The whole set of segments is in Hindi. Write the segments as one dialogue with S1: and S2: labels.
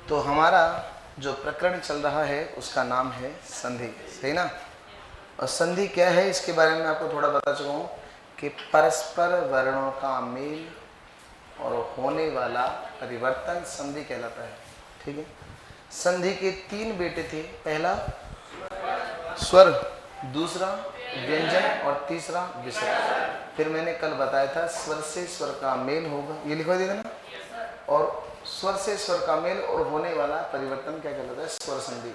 S1: तो हमारा जो प्रकरण चल रहा है उसका नाम है संधि, सही ना। और संधि क्या है इसके बारे में आपको थोड़ा बता चुका हूँ कि परस्पर वर्णों का मेल और होने वाला परिवर्तन संधि कहलाता है। ठीक है, संधि के 3 बेटे थे, पहला स्वर, दूसरा व्यंजन और तीसरा विसर्ग। फिर मैंने कल बताया था स्वर से स्वर का मेल होगा, ये लिखवा दे देना, और स्वर से स्वर का मेल और होने वाला परिवर्तन क्या कहलाता है, स्वर संधि।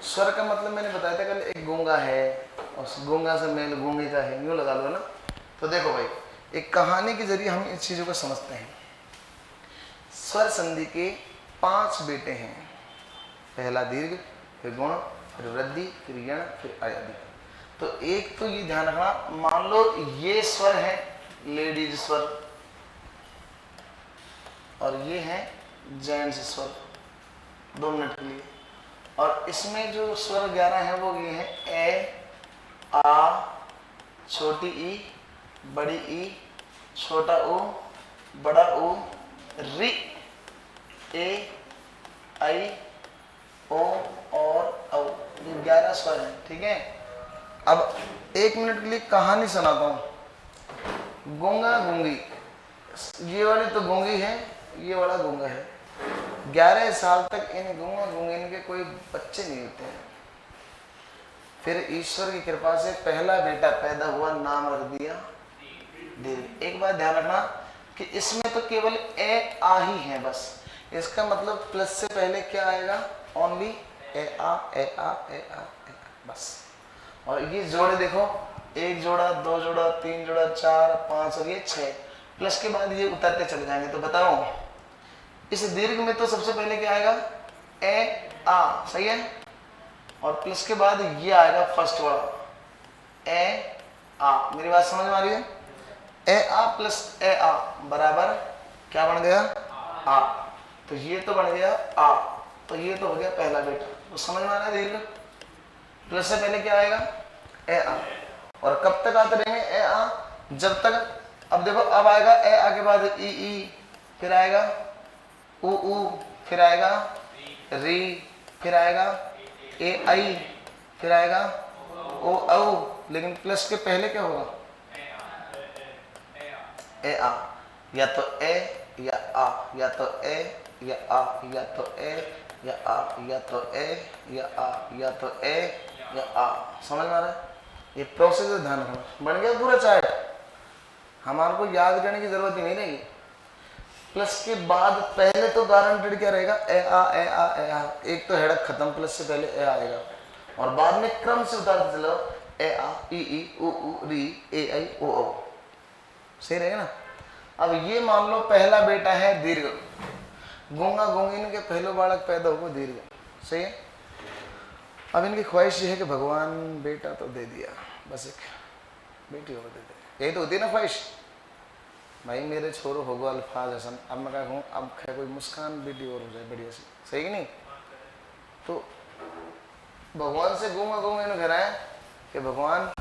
S1: स्वर का मतलब मैंने बताया था कल, एक गूंगा है और गूंगा से मेल गूंगे का है, यूँ लगा लो ना। तो देखो भाई, एक कहानी के जरिए हम इस चीज़ों को समझते हैं। स्वर संधि के 5 बेटे हैं, पहला दीर्घ, फिर गुण, फिर वृद्धि, फिर यण, फिर आदि। तो एक तो ये ध्यान रखना, मान लो ये स्वर है लेडीज स्वर और ये है जेंट्स स्वर, 2 मिनट के लिए। और इसमें जो स्वर 11 है वो ये है ए, आ, छोटी ई, बड़ी ई, छोटा ऊ, बड़ा ऊ, रि, ए, आई, ओ और औ। ये 11 स्वर हैं। ठीक है, अब 1 मिनट के लिए कहानी सुनाता हूँ। गूंगा गूंगी, ये वाली तो गूंगी है, ये वाला गूंगा है। 11 साल तक इन गूंगा गूंगिन के कोई बच्चे नहीं होते हैं। फिर ईश्वर की कृपा से पहला बेटा पैदा हुआ, नाम रख दिया दीर्घ। एक बात ध्यान रखना कि इसमें तो केवल ए आ ही है बस, इसका मतलब प्लस से पहले क्या आएगा, ओनली ए आ, ए आ, ए आ, ए आ, बस। और ये जोड़े देखो, 1 जोड़ा, 2 जोड़ा, 3 जोड़ा, 4, 5 और ये 6, प्लस के बाद ये उतरते चले जाएंगे। तो बताओ इस दीर्घ में तो सबसे पहले क्या आएगा, ए आ, सही है, और प्लस के बाद ये आएगा फर्स्ट वाला ए आ। मेरी बात समझ में आ रही है? ए आ प्लस ए आ बराबर क्या बन गया, आ। तो ये तो बन गया आ, तो ये तो हो गया पहला बेटा। तो समझ में आ रहा है, दीर्घ प्लस से पहले क्या आएगा, ए आ। और कब तक आते रहेंगे ए आ, जब तक, अब देखो अब आएगा ए आ के बाद ई ई, फिर आएगा उ ऊ, फिर आएगा री, फिर आएगा ए आई, फिर आएगा ओ औ। लेकिन प्लस के पहले क्या होगा, ए आ, या तो ए या आ, या तो ए या आ, या तो ए या आ, या तो ए या आ, या तो ए या आ। समझ में आ रहा है? ये प्रोसेस है, ध्यान रखना। बन गया पूरा चार्ट, हमारे को याद करने की जरूरत ही नहीं रहेगी। प्लस के बाद पहले तो गारंटेड क्या रहेगा, ए आ, ए आ, ए आ। एक तो हेडक खत्म, प्लस से पहले ए आएगा, और बाद में क्रम से उतारते चलो, ए आ, ई ई, उ ऊ, री, ए आई, ओ ओ। सही रहेगा ना। अब ये मान लो पहला बेटा है दीर्घ, गूंगा गूंगिन के पहले बालक पैदा होगा दीर्घ, सही है। अब इनकी ख्वाहिश ये है कि भगवान बेटा तो दे दिया, बस एक बेटी होगा दे दे, यही तो होती है ना ख्वाहिश। भाई मेरे छोरो होगा अल्फाज हसन, अब मैं कहूँ अब कोई मुस्कान बेटी और हो जाए बढ़िया सी, सही कि नहीं। तो भगवान से गूंगा गूंगिन कह रहा है कि भगवान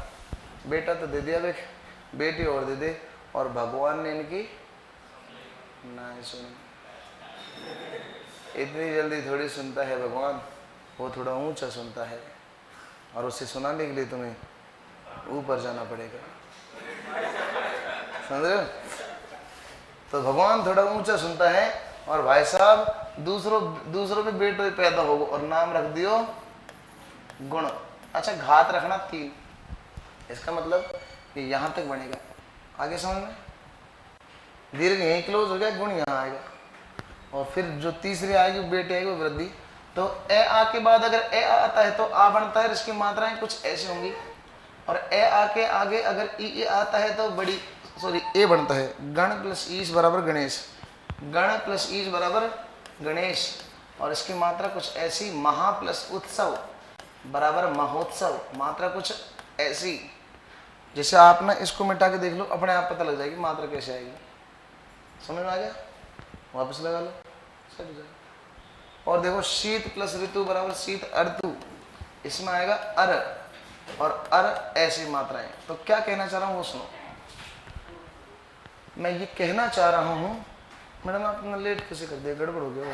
S1: बेटा तो दे दिया, देख बेटी और दे दे। और भगवान ने इनकी ना सुनी। इतनी जल्दी थोड़ी सुनता है भगवान, वो थोड़ा ऊंचा सुनता है, और उसे सुनाने के लिए तुम्हें ऊपर जाना पड़ेगा, समझ रहे हो। तो भगवान थोड़ा ऊंचा सुनता है, और भाई साहब दूसरों पे बेटे पैदा होगा और नाम रख दियो गुण। अच्छा, घात रखना 3, इसका मतलब ये यहां तक बनेगा, आगे समझ में। दीर्घ यहीं क्लोज हो गया, गुण यहाँ आएगा, और फिर जो तीसरी आएगी बेटे आएगी वो वृद्धि। तो ए आ के बाद अगर ए आ आता है तो आ बनता है, इसकी मात्राएं कुछ ऐसी होंगी। और ए आ के आगे अगर ई आता है तो बड़ी ए बनता है। गण प्लस ईश बराबर गणेश, गण प्लस ईश बराबर गणेश। और इसकी मात्रा कुछ ऐसी, महा प्लस उत्सव बराबर महोत्सव, मात्रा कुछ ऐसी। जैसे आप ना इसको मिटा के देख लो, अपने आप पता लग जाएगी मात्रा कैसे आएगी। समझ में आ गया? वापस लगा लो, सब जाएगा। और देखो शीत प्लस ऋतु बराबर शीत अर्तु, इसमें आएगा अर, और अर ऐसी मात्राएं। तो क्या कहना चाह रहा हूँ वो सुनो। मैं ये कहना चाह रहा हूँ, मैडम आपने लेट कैसे कर दिया, गड़बड़ हो गया।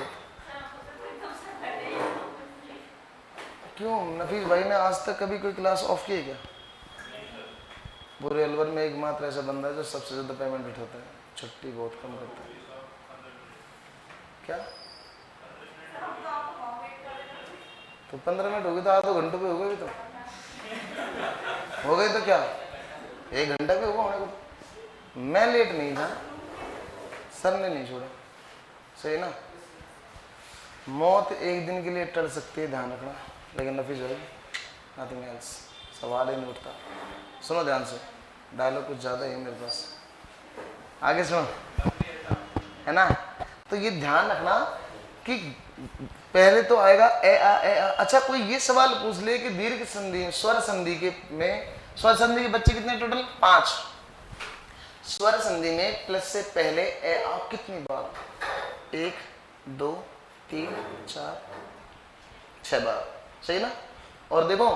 S1: क्यों नफीस भाई ने आज तक कभी कोई क्लास ऑफ की है क्या? पूरे अलवर में एकमात्र ऐसा बंदा है जो सबसे ज्यादा पेमेंट उठाता है, छुट्टी बहुत कम करता है। क्या तो 15 मिनट हो गए तो आधे घंटे पे हो गए तो हो गए तो क्या 1 घंटा भी होगा होने को। मैं लेट नहीं था, सर ने नहीं छोड़ा, सही ना। मौत एक दिन के लिए टल सकती है, ध्यान रखना, लेकिन नफीस भाई नथिंग एल्स, सवाल ही नहीं उठता। सुनो ध्यान से, डायलॉग कुछ ज़्यादा है मेरे पास, आगे सुनो, है ना। तो ये ध्यान रखना कि पहले तो आएगा ए आ। अच्छा कोई ये सवाल पूछ ले कि दीर्घ संधि स्वर संधि के में स्वर संधि के बच्चे कितने टोटल? 5। स्वर संधि में प्लस से पहले ए आ कितनी बार? 1 2 3 4 6 बार, सही ना। और देखो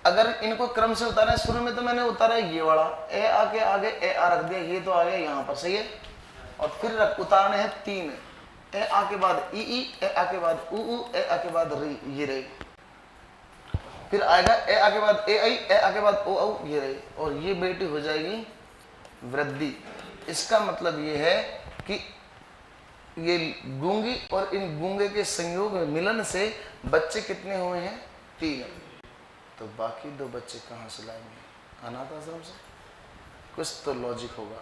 S1: अगर इनको क्रम से उतारा है, शुरू में तो मैंने उतारा ये वाला ए आ के आगे ए आ रख दिया, ये तो आ गया यहाँ पर, सही है। और फिर उतारने हैं 3, ए आ के बाद ई, ए आ के बाद उ, ए आ के बाद री, ये रही। फिर आएगा ए आ के बाद ए आई, ए आ के बाद ओ औ, ये रही। और ये बेटी हो जाएगी वृद्धि। इसका मतलब ये है कि ये गूंगी और इन गूंगे के संयोग में मिलन से बच्चे कितने हुए हैं? 3। तो बाकी 2 बच्चे कहाँ से लाएंगे? अनाथ आश्रम से। कुछ तो लॉजिक होगा।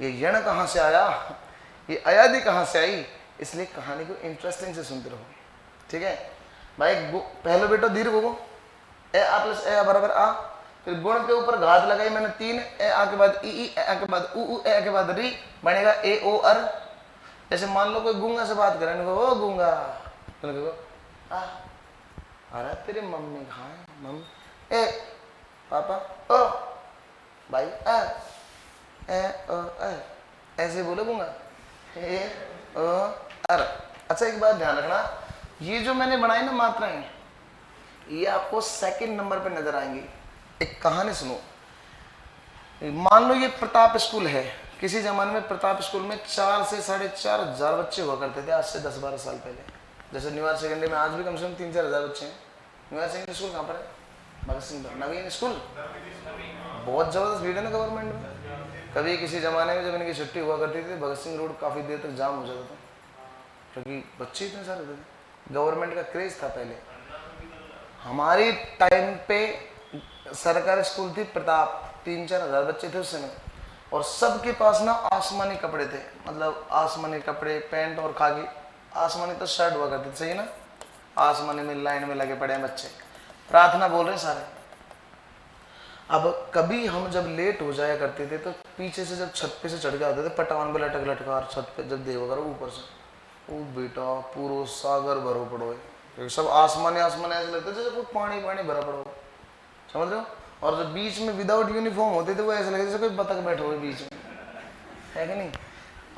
S1: ये यण कहाँ से आया, ये अयादि कहाँ से आई? इसलिए कहानी को इंटरेस्टिंग से सुनते रहो, ठीक है भाई। पहले बेटा दीर्घ होगा, ए आ प्लस ए आ बराबर आ। फिर गुण के ऊपर घात लगाई मैंने 3, ए आ के बाद ई, ए आ के बाद उ, ए आ के बाद री, बनेगा ए ओ अर। जैसे मान लो कोई गूंगा से बात करें, ओ गूंगा, अरे तेरी मम्मी कहाँ है? मम्मी ए पापा ओ भाई ए ओ ऐसे बोले गूंगा, ए ओ अर। अच्छा एक बात ध्यान रखना, ये जो मैंने बनाई ना मात्राएं, ये आपको सेकंड नंबर पे नजर आएंगी। एक कहानी सुनो, मान लो ये प्रताप स्कूल है। किसी जमाने में प्रताप स्कूल में 4 से 4.5 हजार बच्चे हुआ करते थे, आज से 10-12 साल पहले। जैसे न्यूयॉर्क सेकेंडरी में आज भी कम से कम 3-4 हजार बच्चे हैं। न्यूयॉर्क सेकेंडरी स्कूल कहाँ पर है? भगत सिंह नवीन स्कूल, बहुत जबरदस्त भीड़ है ना गवर्नमेंट में। कभी किसी जमाने में जब इनकी छुट्टी हुआ करती थी, भगत सिंह रोड काफ़ी देर तक जाम हो जाता था, क्योंकि बच्चे इतने सारे थे। गवर्नमेंट का क्रेज था पहले। हमारी टाइम पे सरकारी स्कूल थी प्रताप, 3-4 हजार बच्चे थे उस समय, और सबके पास ना आसमानी कपड़े थे, मतलब आसमानी कपड़े, पैंट और खाकी। आसमानी तो शर्ट हुआ करती थी, सही ना। आसमानी में लाइन में लगे पड़े हैं बच्चे, प्रार्थना बोल रहे हैं सारे। अब कभी हम जब लेट हो जाया करते थे तो पीछे से जब छत पे से चढ़ के आते थे, पटावन पे लटक लटकार छत पे जब देव वगैरह ऊपर से, वो बेटा पूरा सागर भरो पड़ो है, सब आसमानी आसमानी ऐसे लगते जैसे कोई पानी पानी भरा पड़ो, समझ रहे हो। और जो बीच में विदाउट यूनिफॉर्म होते थे वो ऐसे लगे जैसे कोई बतख बैठे हुए बीच में, है कि नहीं।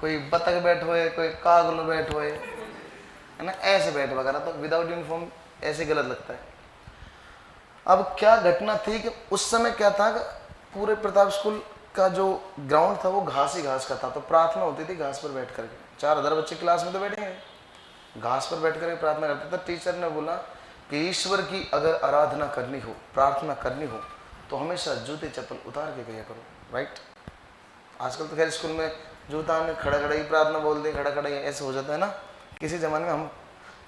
S1: कोई बतख बैठे हुए, कोई कागलो बैठे हुए, है ना, ऐसे बैठे वगैरह। तो विदाउट यूनिफॉर्म ऐसे गलत लगता है। अब क्या घटना थी कि उस समय क्या था कि पूरे प्रताप स्कूल का जो ग्राउंड था वो घास ही घास का था। तो प्रार्थना होती थी घास पर बैठ करके। 4000 बच्चे क्लास में तो बैठेंगे, घास पर बैठ करके प्रार्थना करते थे। टीचर ने बोला कि ईश्वर की अगर आराधना करनी हो, प्रार्थना करनी हो, तो हमेशा जूते चप्पल उतार के किया करो, राइट। आजकल तो खैर स्कूल में जूता में खड़ा खड़ा ही प्रार्थना बोल दे, खड़ा खड़ा ही ऐसे हो जाता है ना। किसी जमाने में हम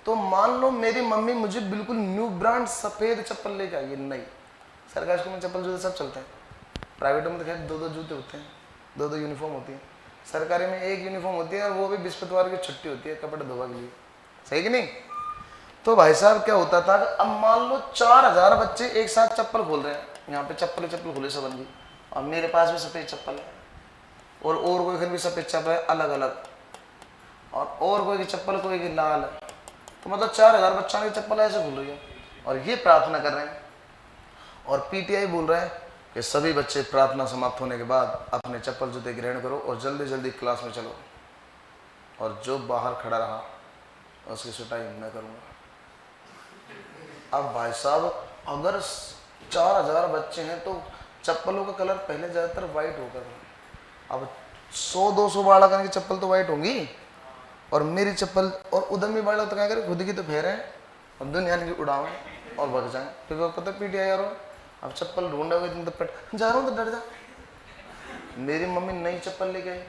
S1: तो मान लो मेरी मम्मी मुझे बिल्कुल न्यू ब्रांड सफ़ेद चप्पल लेके आई है, नहीं। सरकारी स्कूल में चप्पल जूते सब चलते हैं, प्राइवेटों में तो खैर 2-2 जूते होते हैं, 2-2 यूनिफॉर्म होती है। सरकारी में 1 यूनिफॉर्म होती है, और वो भी बृहस्पतिवार की छुट्टी होती है कपड़े धोवा के लिए, सही कि नहीं। तो भाई साहब क्या होता था, अब मान लो 4000 बच्चे एक साथ चप्पल खोल रहे हैं, यहाँ पे चप्पल खुले सब बंदी, और मेरे पास भी सफ़ेद चप्पल है, और कोई घर भी सफ़ेद चप्पल है अलग अलग, और कोई की चप्पल कोई की लाल है। तो मतलब 4000 बच्चों की चप्पल ऐसे खुल रही है, और ये प्रार्थना कर रहे हैं। और पीटीआई बोल रहे हैं कि सभी बच्चे प्रार्थना समाप्त होने के बाद अपने चप्पल जूते ग्रहण करो और जल्दी जल्दी क्लास में चलो, और जो बाहर खड़ा रहा उसकी सुटाई मैं करूँगा। अब भाई साहब अगर 4000 बच्चे हैं तो चप्पलों का कलर पहले ज़्यादातर वाइट होकर, अब 100-200 बालकों की चप्पल तो वाइट होंगी, और मेरी चप्पल और उधर भी बालक तो क्या करें, खुद की तो फेर है और दुनिया की उड़ावें, और भाग जाए। फिर वो पता पीटिया यार, अब चप्पल ढूंढोगे तुम तो पेट, जा रहा हूँ तो डर जा। मेरी मम्मी नई चप्पल लेके आई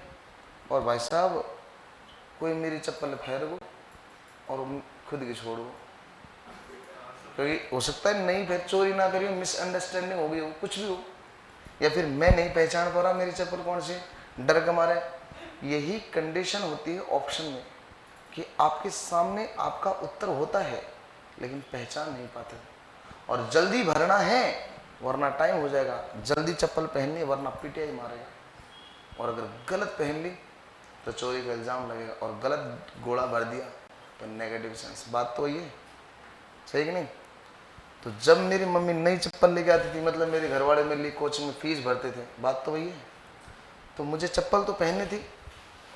S1: और भाई साहब कोई मेरी चप्पल फेर गो और खुद की छोड़ गो, क्योंकि हो सकता है नहीं फिर चोरी ना करी हो, मिसअंडरस्टैंडिंग हो गई हो, कुछ भी हो, या फिर मैं नहीं पहचान पा रहा मेरी चप्पल कौन सी, डर के मारे। यही कंडीशन होती है ऑप्शन में कि आपके सामने आपका उत्तर होता है लेकिन पहचान नहीं पाते, और जल्दी भरना है वरना टाइम हो जाएगा, जल्दी चप्पल पहननी वरना पीटिया मारेगा, और अगर गलत पहन ली तो चोरी का इल्ज़ाम लगेगा, और गलत घोड़ा भर दिया तो नेगेटिव सेंस। बात तो वही है, सही कि नहीं। तो जब मेरी मम्मी नई चप्पल लेके आती थी, मतलब मेरे घर वाले मेरे लिए कोचिंग में फीस भरते थे, बात तो वही है, तो मुझे चप्पल तो पहननी थी,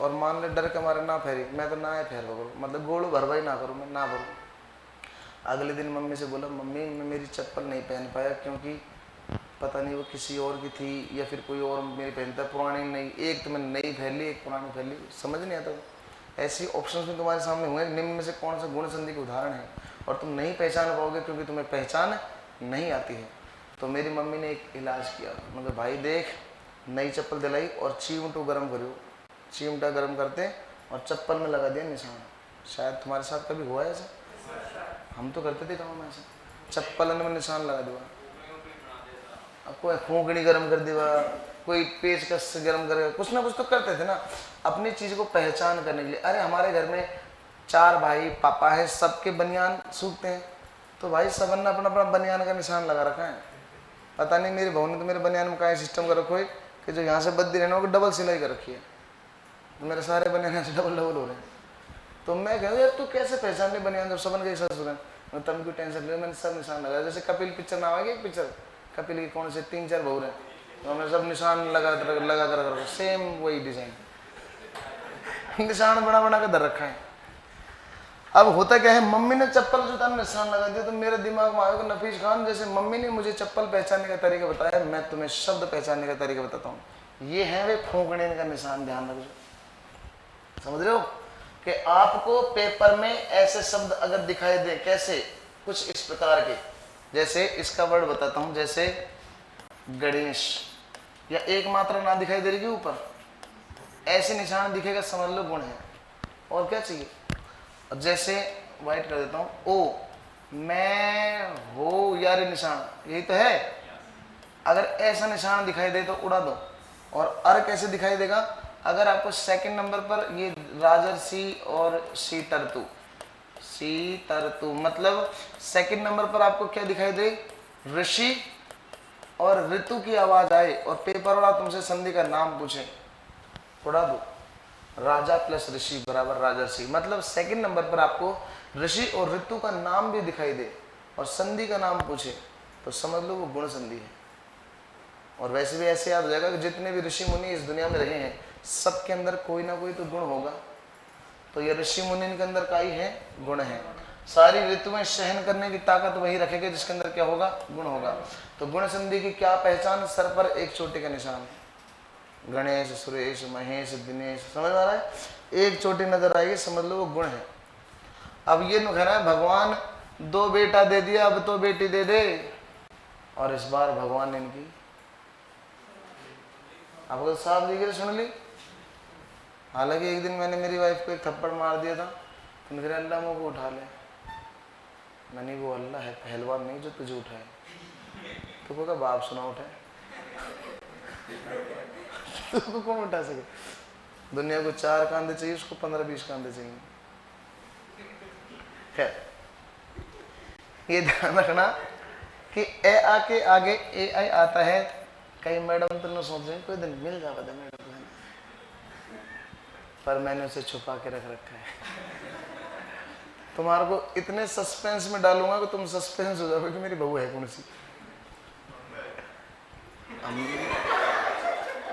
S1: और मान ले डर के मारे ना फेरी, मैं तो ना है फेर करूँ, मतलब गोड़ू भरवाई ना करूँ, मैं ना भरूँ। अगले दिन मम्मी से बोला, मम्मी मैं मेरी चप्पल नहीं पहन पाया क्योंकि पता नहीं वो किसी और की थी या फिर कोई और मेरी पहनता, पुरानी नहीं, एक तो मैंने नई पहन ली, एक पुरानी पहन ली, समझ नहीं आता। ऐसी ऑप्शंस में तुम्हारे सामने हुए, निम्न में से कौन सा गुण संधि का उदाहरण है, और तुम नहीं पहचान पाओगे क्योंकि तुम्हें पहचान नहीं आती है। तो मेरी मम्मी ने एक इलाज किया, मतलब भाई देख, नई चप्पल दिलाई और चिमटो गर्म करो, चिमटा गर्म करते और चप्पल में लगा दिया निशान। शायद तुम्हारे साथ कभी हुआ है ऐसा, हम तो करते थे गाँव में ऐसा, चप्पल में निशान लगा दिया, अब कोई फूंकनी गर्म कर दिया, कोई पेचकस से गर्म कर, कुछ ना कुछ तो करते थे ना अपनी चीज़ को पहचान करने के लिए। अरे हमारे घर में 4 भाई पापा है, सबके बनियान सूखते हैं, तो भाई सबन ने अपना अपना बनियान का निशान लगा रखा है। पता नहीं मेरी बहू ने तो मेरे बनियान में क्या सिस्टम कर रखो है कि जो यहाँ से बद्दी रहना होगी डबल सिलाई कर रखी है, तो मेरे सारे बनियान से डबल डबल हो रहे हैं। तो मैं कहूँ यार तू कैसे पहचान ली बनियान जब सबन के साथ सुना, मैं तब कोई टेंशन नहीं, मैंने सब निशान लगाया। जैसे कपिल पिक्चर नाम आएगी, एक पिक्चर कपिल की कौन से 3-4 बहू हैं, तो हमने सब निशान लगा कर सेम वही डिजाइन निशान बना बना के धर रखा है। अब होता क्या है, मम्मी ने चप्पल जूता में निशान लगा दिया, तो मेरे दिमाग में आएगा नफीस खान, जैसे मम्मी ने मुझे चप्पल पहचानने का तरीका बताया, मैं तुम्हें शब्द पहचानने का तरीका बताता हूँ। ये है वे फूंकने का निशान, ध्यान रखो। समझ रहे हो कि आपको पेपर में ऐसे शब्द अगर दिखाई दे, कैसे, कुछ इस प्रकार के, जैसे इसका वर्ड बताता हूं, जैसे गणेश, या एक मात्रा ना दिखाई दे रही ऊपर, ऐसे निशान दिखेगा समझ लो गुण है, और क्या चाहिए। और जैसे वाइट कर देता हूं, ओ मैं हो यार, निशान यही तो है। अगर ऐसा निशान दिखाई दे तो उड़ा दो। और अर कैसे दिखाई देगा, अगर आपको सेकंड नंबर पर ये राजर्षि और शीतर्तु, शीतर्तु मतलब सेकंड नंबर पर आपको क्या दिखाई दे, ऋषि और ऋतु की आवाज आए, और पेपर वाला तुमसे संधि का नाम पूछे, उड़ा दो। राजा प्लस ऋषि बराबर राजर्षि, मतलब सेकंड नंबर पर आपको ऋषि और ऋतु का नाम भी दिखाई दे और संधि का नाम पूछे, तो समझ लो वो गुण संधि है। और वैसे भी ऐसे याद हो जाएगा कि जितने भी ऋषि मुनि इस दुनिया में रहे हैं, सबके अंदर कोई ना कोई तो गुण होगा, तो ये ऋषि मुनि के अंदर का ही है, गुण है। सारी ऋतुएं सहन करने की ताकत वही रखेगा जिसके अंदर क्या होगा, गुण होगा। तो गुण संधि की क्या पहचान, सर पर एक चोटी का निशान, गणेश, सुरेश, महेश, दिनेश, समझ आ रहा है, एक चोटी नजर आएगी, समझ लो वो गुण है। अब ये कहना है भगवान 2 बेटा दे दिया, अब तो बेटी दे दे, और इस बार भगवान ने इनकी आपको साफ दिखे सुन ली। हालांकि एक दिन मैंने मेरी वाइफ को एक थप्पड़ मार दिया था, तो मेरे अल्लाह मुँह को उठा ले, मैंने वो अल्लाह है पहलवान नहीं जो तुझे उठाए, तो को बाप सुना उठाए तो कौन उठा सके। दुनिया को 4 कांधे चाहिए, उसको 15-20 कांधे चाहिए। खैर ये ध्यान रखना कि ए आ के आगे ए आई आता है। कई मैडम तो न सोच रहे कोई दिन मिल जाता था मैडम, पर मैंने उसे छुपा के रख रखा है। तुम्हारे को इतने सस्पेंस में डालूंगा कि तुम सस्पेंस हो जाओगे कि मेरी बहू है कौन सी।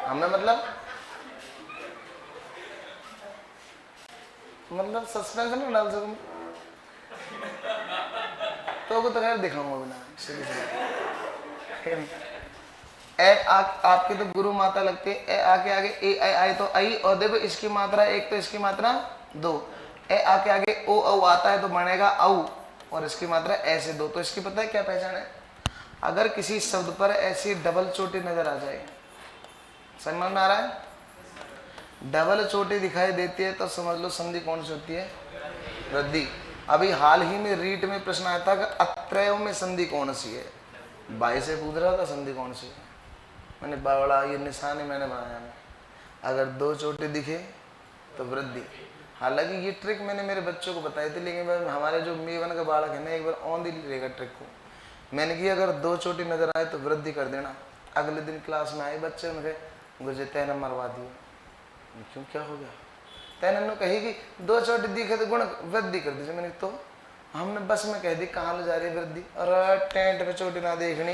S1: हमें मतलब सस्पेंस नहीं डाल सकूं तो खैर दिखाऊंगा बिना आपकी तो गुरु माता लगती है। ए आके आगे ए आई आई तो आई, और देखो इसकी मात्रा एक तो इसकी मात्रा 2। ए आके आगे ओ औ आता है तो बनेगा औ, और इसकी मात्रा ऐसे 2। तो इसकी पता है क्या पहचान है? अगर किसी शब्द पर ऐसी डबल चोटी नजर आ जाए, समझ में आ रहा है? डबल चोटी दिखाई देती है तो समझ लो संधि कौन सी होती है? वृद्धि। अभी हाल ही में रीट में प्रश्न आया था कि अत्रय में संधि कौन सी है। भाई से पूछ रहा था संधि कौन सी है, मैंने बड़ा ये निशान मैंने बनाया है, अगर 2 चोटी दिखे तो वृद्धि। हालांकि ये ट्रिक मैंने मेरे बच्चों को बताई थी, लेकिन हमारे जो मे1 का बालक है ना, एक बार ऑन दी लेगा ट्रिक को। मैंने कि अगर 2 चोटी नजर आए तो वृद्धि कर देना। अगले दिन क्लास में आए बच्चे, उनके मुझे तैने मरवा दिया। क्यों, क्या हो गया? तैने कही कि 2 चोटी दिखे तो गुण वृद्धि कर दीजिए। मैंने तो हमने बस में कह दी, कहाँ ले जा रही वृद्धि? अरे टेंट पे चोटी ना देखनी,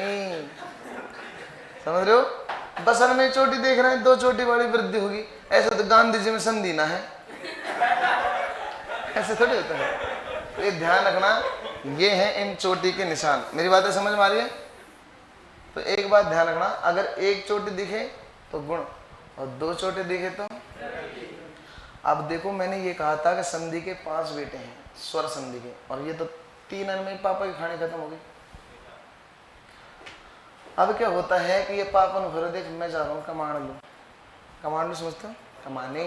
S1: समझ रहे हो? बसन में चोटी देख रहे हैं, 2 चोटी वाली वृद्धि होगी। ऐसे तो गांधी जी में संधि ना है, ऐसे थोड़ी होता है। तो ये ध्यान रखना, ये है इन चोटी के निशान। मेरी बातें समझ में आ रही है? तो एक बात ध्यान रखना, अगर 1 चोटी दिखे तो गुण और 2 चोटी दिखे तो। अब देखो, मैंने ये कहा था कि संधि के 5 बेटे हैं, स्वर संधि के, और ये तो 3 अंक में पापा की कहानी खत्म हो गई। अब क्या होता है कि ये पापा ने घर देख, मैं जा रहा हूँ कमांड लो। कमांड लो समझते हो? कमाने,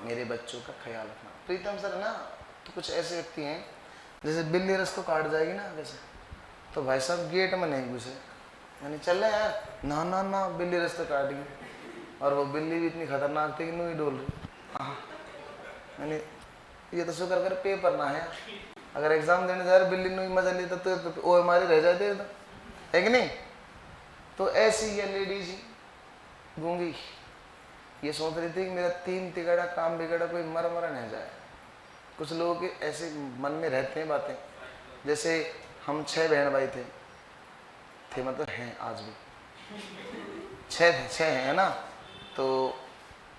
S1: मेरे बच्चों का ख्याल रखना। प्रीतम सर ना, तो कुछ ऐसे व्यक्ति हैं जैसे बिल्ली रस्तों काट जाएगी ना वैसे, तो भाई साहब गेट में नहीं घुसे। मैंने चल रहे यार, ना ना ना बिल्ली रास्ते काट गई, और वो बिल्ली भी इतनी खतरनाक थी कि नू ही डोल रही। हाँ, मैंने ये तो शुक्र कर पेपर ना है, अगर एग्जाम देने जा रहे बिल्ली नू ही मजा लेता तो वो हमारी रह जाते तो, है कि नहीं? तो ऐसी ये लेडीज ही गूंगी, ये सोच रही थी कि मेरा 3 तिगड़ा काम बिगड़ा, कोई मर मर नहीं जाए। कुछ लोगों के ऐसे मन में रहते हैं बातें। जैसे हम 6 बहन भाई थे मतलब हैं आज भी 6 हैं, है ना? तो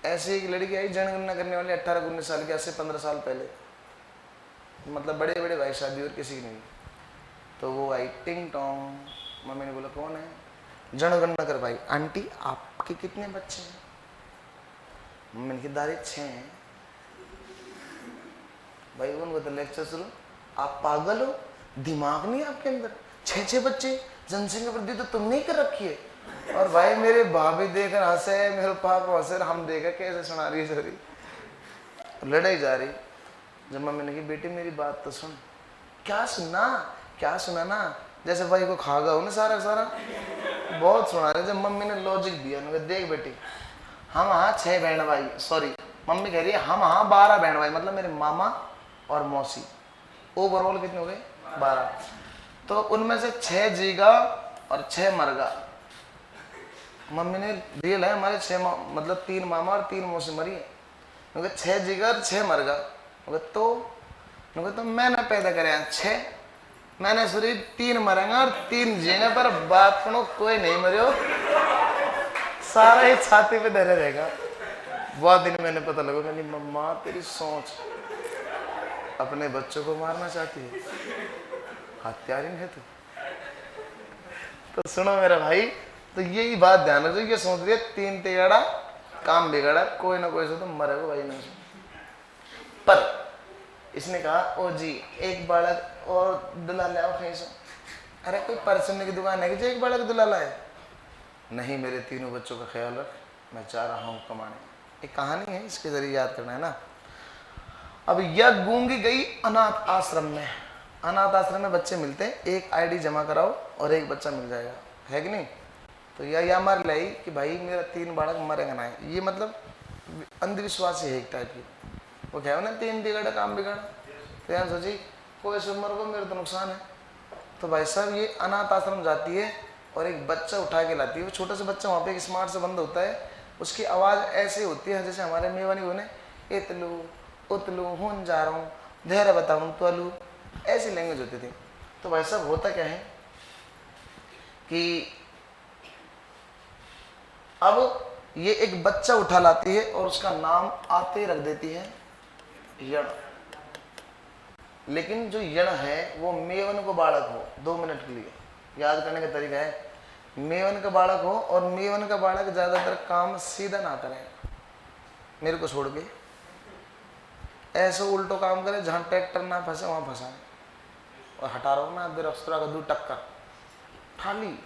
S1: ऐसी एक लड़की आई जनगणना करने वाली, 18-19 साल की, आज से 15 साल पहले, मतलब बड़े बड़े भाई शादी और किसी की नहीं। तो वो आई टिंग टोंग। मम्मी ने बोला कौन है? जनगणना कर भाई। आंटी आपके कितने बच्चे हैं? मम्मी ने कहा दारी 6 हैं। भाई उनको तो लेक्चर शुरू, आप पागल हो, दिमाग नहीं आपके अंदर? 6 बच्चे, जनसंख्या वृद्धि तो तुमने ही कर रखी है। और भाई मेरे भाभी देखकर हंसे, मेरे पापा हंसे, हम देखा कैसे सुना रही है सॉरी, लड़ाई जा रही। जब मम्मी ने कही बेटी मेरी बात तो सुन। क्या सुनना? क्या सुनाना? जैसे भाई को खा गया हो ना सारा सारा, बहुत सुना रहे। जब मम्मी ने लॉजिक दिया, उन्होंने देख बेटी, हम हाँ 6 बहन भाई, सॉरी मम्मी कह रही है हम हाँ 12 बहन भाई, मतलब मेरे मामा और मौसी, ओवरऑल कितने हो गए? 12। तो उनमें से 6 जीगा और 6 मरगा। मम्मी ने रियल है, हमारे 6 मतलब 3 मामा और 3 मौसी मरी है। क्योंकि 6 जीगा और 6 मरगा। तो मैंने पैदा करे 6, मैंने सुरी 3 मरेंगे और 3 जीने, पर बाप कोई नहीं मरियो, सारा ही छाती पे धरे रहेगा। बहुत दिन मैंने पता लगा, कहनी मम्मा तेरी सोच अपने बच्चों को मारना चाहती है, हत्यारिन है तू। तो सुनो मेरा भाई, तो यही बात ध्यान रखो, ये सोच रही है 3 तिगड़ा काम बिगड़ा, कोई ना कोई से तो मरेगा भाई नहीं। पर इसने कहा ओ जी एक बालक और दुला लाओ कहीं से। अरे कोई परचून की दुकान है कि जो एक बालक दुला लाए? नहीं, मेरे 3 बच्चों का ख्याल रख, मैं जा रहा हूँ कमाने। एक कहानी है, इसके जरिए याद करना है ना। अब यह गूंगी गई अनाथ आश्रम में। अनाथ आश्रम में बच्चे मिलते हैं, एक आईडी जमा कराओ और एक बच्चा मिल जाएगा, है कि नहीं? तो यह मार लाई कि भाई मेरा 3 बालक मरेगा ना। ये मतलब अंधविश्वास है एक टाइप की। वो क्या है ना 3 बिगड़ा काम बिगड़ा। तो यार सोची कोई से मर को मेरे तो नुकसान है। तो भाई साहब ये अनाथ आश्रम जाती है और एक बच्चा उठा के लाती है। वो छोटा सा बच्चा वहाँ पे एक स्मार्ट से बंद होता है, उसकी आवाज़ ऐसी होती है जैसे हमारे मेवानी होने इतलू उतलू हूँ जा रहा हूँ धैर्य बताऊँ तो अलू, ऐसी लैंग्वेज होती थी। तो भाई साहब होता क्या है कि अब ये एक बच्चा उठा लाती है और उसका नाम आते रख देती है यण। लेकिन जो यण है वो मेवन को बालक हो। 2 मिनट के लिए याद करने का तरीका है, मेवन का बालक हो और मेवन का बालक ज्यादातर काम सीधा ना करे, मेरे को छोड़ के ऐसे उल्टो काम करे, जहां ट्रैक्टर ना फंसे वहां फंसाए। और हटा रहा हूँ मैं, अगर अप्सरा का दूर टक्कर थाली।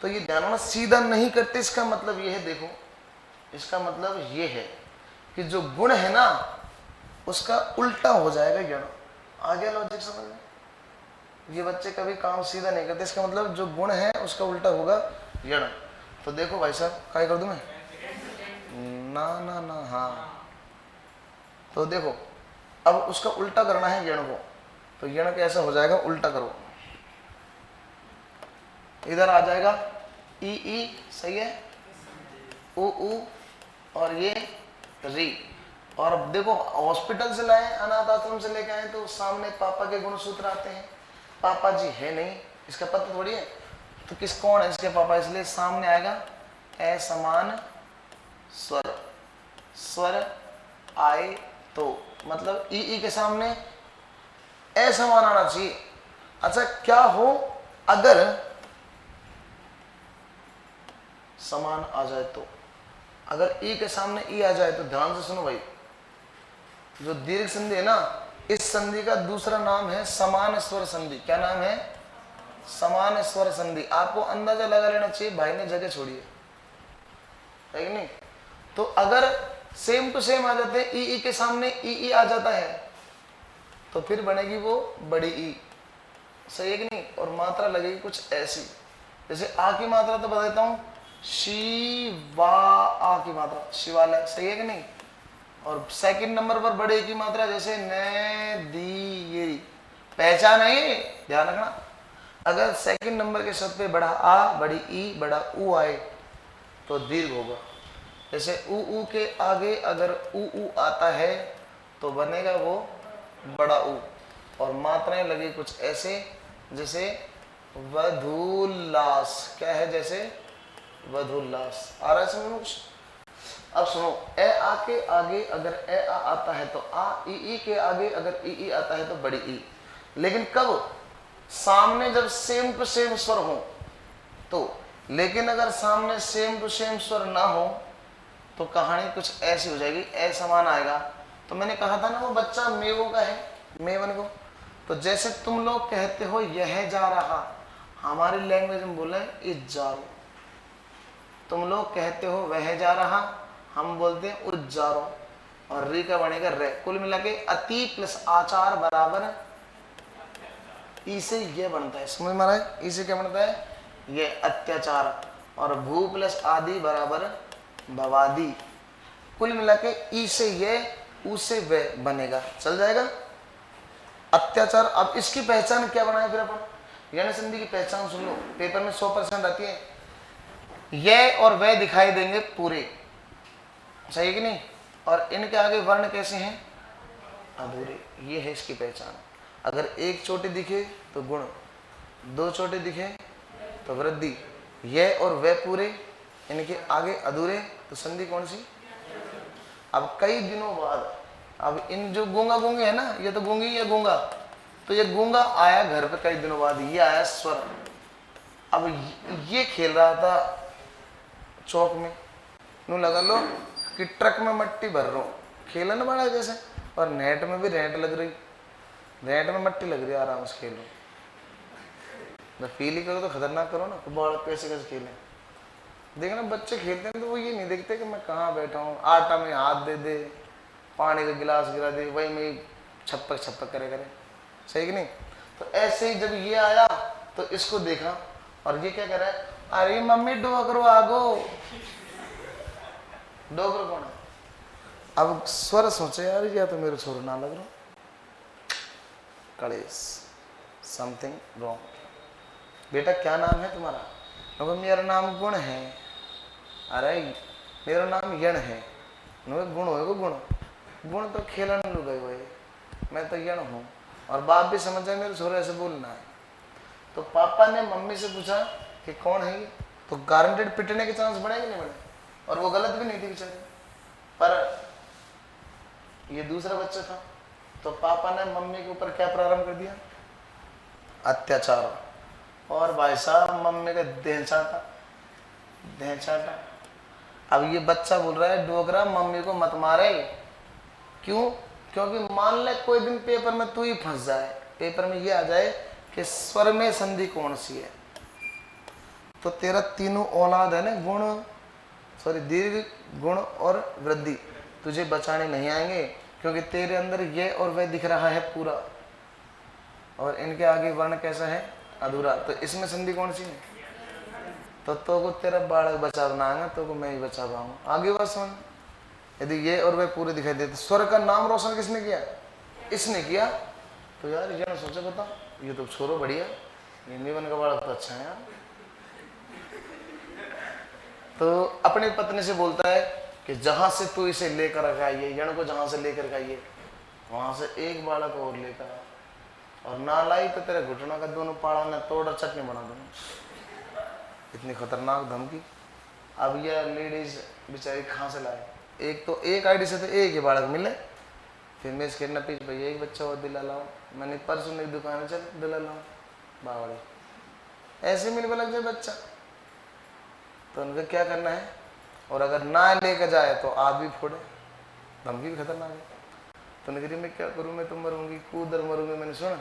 S1: तो ये ध्यान रखना, सीधा नहीं करते, इसका मतलब ये है, देखो इसका मतलब ये है कि जो गुण है ना उसका उल्टा हो जाएगा यण। आ गया लॉजिक समझ में? ये बच्चे कभी काम सीधा नहीं करते, इसका मतलब जो गुण है उसका उल्टा होगा यण। तो देखो भाई साहब, क्या कर दूं मैं? ना ना ना, हाँ। तो देखो अब उसका उल्टा करना है यण को, तो यण कैसा हो जाएगा? उल्टा करो, इधर आ जाएगा ई ई, सही है, उ उ, और ये री। और अब देखो हॉस्पिटल से लाए, अनाथ आश्रम से लेके आए, तो सामने पापा के गुण सूत्र आते हैं। पापा जी है नहीं, इसका पता थोड़ी है, तो किस कौन है इसके पापा, इसलिए सामने आएगा असमान स्वर। स्वर आए तो मतलब ई के सामने असमान आना चाहिए। अच्छा क्या हो अगर समान आ जाए तो? अगर ई के सामने ई आ जाए तो ध्यान से सुनो भाई, जो दीर्घ संधि है ना, इस संधि का दूसरा नाम है समान स्वर संधि। क्या नाम है? समान स्वर संधि। आपको अंदाजा लगा लेना चाहिए, भाई ने जगह छोड़ी है कि नहीं? तो अगर सेम टू सेम आ जाते हैं, ई के सामने ई आ जाता है, तो फिर बनेगी वो बड़ी ई, सही है कि नहीं? और मात्रा लगेगी कुछ ऐसी, जैसे आ की मात्रा तो बता देता हूं, शिवा, आ की मात्रा शिवालय, सही है कि नहीं? और सेकंड नंबर पर बड़े की मात्रा जैसे न दी, ये पहचान है, ध्यान रखना। अगर सेकंड नंबर के शब्द पे बड़ा आ, बड़ी ई, बड़ा ऊ आए तो दीर्घ होगा। जैसे ऊ के आगे अगर ऊ आता है तो बनेगा वो बड़ा ऊ, और मात्राएं लगी कुछ ऐसे, जैसे वधुल्लास। क्या है? जैसे वधुल्लास। आ रहा है समझ में कुछ? अब सुनो, ए आ के आगे अगर ए आ आता है तो आ, ई के आगे अगर ई आता है तो बड़ी ई। लेकिन कब? सामने जब सेम टू सेम स्वर हो तो। लेकिन अगर सामने सेम टू सेम स्वर ना हो तो कहानी कुछ ऐसी हो जाएगी, असमान आएगा। तो मैंने कहा था ना वो बच्चा मेवों का है, मेवन को। तो जैसे तुम लोग कहते हो यह जा रहा, हमारी लैंग्वेज में बोले इज जारो। तुम लोग कहते हो वह जा रहा, हम बोलते हैं उज जारो, और री का बनेगा रे। कुल मिला के अति प्लस आचार बराबर ई से ये बनता है, समझ में आ रहा है? ई से क्या बनता है? ये अत्याचार। और भू प्लस आदि बराबर भवादी। कुल मिला के ई से ये, ऊ से वे बनेगा, चल जाएगा। अत्याचार। अब इसकी पहचान क्या बनाए फिर अपन? यण संधि की पहचान सुन लो, पेपर में 100% आती है। ये और वे दिखाई देंगे पूरे, सही है कि नहीं? और इनके आगे वर्ण कैसे हैं? अधूरे। ये है इसकी पहचान। अगर एक चोटी दिखे तो गुण, दो चोटी दिखे तो वृद्धि, ये और वे पूरे, इनके आगे अधूरे, तो संधि कौन सी? अब कई दिनों बाद, अब इन जो गूंगा गूंगे है ना, ये तो गूंगी या गूंगा, तो ये गूंगा आया घर पे कई दिनों बाद, ये आया स्वर। अब ये खेल रहा था चौक में, नू लगा लो कि ट्रक में मट्टी भर रहा हूँ, खेलन बड़ा जैसे, और नेट में भी रेंट लग रही, रेंट में मट्टी लग रही, आराम से खेलो। जब फील ही करो तो खतरनाक करो ना, बड़ा कैसे कैसे खेलें। देखना बच्चे खेलते हैं तो वो ये नहीं देखते कि मैं कहाँ बैठा हूँ, आटा में हाथ दे दे, पानी का गिलास गिरा दे, वही में छप्पक छप्पक करे, सही कि नहीं? तो ऐसे ही जब ये आया तो इसको देखा, और ये क्या कर रहा है? अरे मम्मी डोगरो आगो। डोगरो कौन है? अब स्वर सोचे यार, या तो मेरे छोर ना लग रहा, कलेश, समथिंग रॉन्ग। बेटा क्या नाम है तुम्हारा? तो मेरा नाम गुण है। अरे मेरा नाम यण है। गुण हो गुण, गुण तो खेलन लू गए हुए, मैं तो यण हूँ। और बाप भी समझ जाए मेरे छोरे ऐसे बोलना है। तो पापा ने मम्मी से पूछा कि कौन है ये, तो गारंटेड पिटने के चांस बने कि नहीं बने? और वो गलत भी नहीं थी बेचारी, पर ये दूसरा बच्चा था। तो पापा ने मम्मी के ऊपर क्या प्रारंभ कर दिया? अत्याचार। और भाई साहब मम्मी का देह चाटा, देह चाटा। अब ये बच्चा बोल रहा है डोगरा मम्मी को मत मारे। क्यों? क्योंकि मान ले कोई दिन पेपर में तू ही फंस जाए पेपर में ये आ जाए कि स्वर में संधि कौन सी है, तो तेरा तीनों औलाद है ना, गुण सॉरी दीर्घ, गुण और वृद्धि, तुझे बचाने नहीं आएंगे, क्योंकि तेरे अंदर ये और वह दिख रहा है पूरा, और इनके आगे वर्ण कैसा है, अधूरा। तो इसमें संधि कौन सी है, तो को तेरा बालक बचा बनाएगा, तो को मैं ही बचा पाऊंगा। आगे बात समझ। यदि ये और वह पूरे दिखाई देते, स्वर का नाम रोशन किसने किया, इसने किया। तो यार ये ना सोचे, बता ये तो छोरो बढ़िया, हिंदी बन का बालक तो अच्छा है यार। तो अपनी पत्नी से बोलता है कि जहां से तू इसे लेकर आइए, यण को जहां से लेकर आइए, वहां से एक बालक और लेकर आ, और ना लाई तो तेरे घुटना का दोनों पाड़ा ने तोड़ और चटनी बना दूंगा। इतनी खतरनाक धमकी। अब यह लेडीज बेचारी कहाँ से लाए, एक तो एक आईडी से तो एक ही बालक मिले, फिर मैं इसके न पीछ भैया एक बच्चा और दिला लाओ, मैंने परसों मेरी दुकान में चल दिला लाओ बावड़े, ऐसे मिल लग जाए बच्चा। तो उनका क्या करना है, और अगर ना लेकर जाए तो आदमी फोड़े, धमकी भी खतरनाक है। तो नगरी में क्या करूँ, मैं तो मरूंगी, कूदर मरूंगी। मैंने सुना,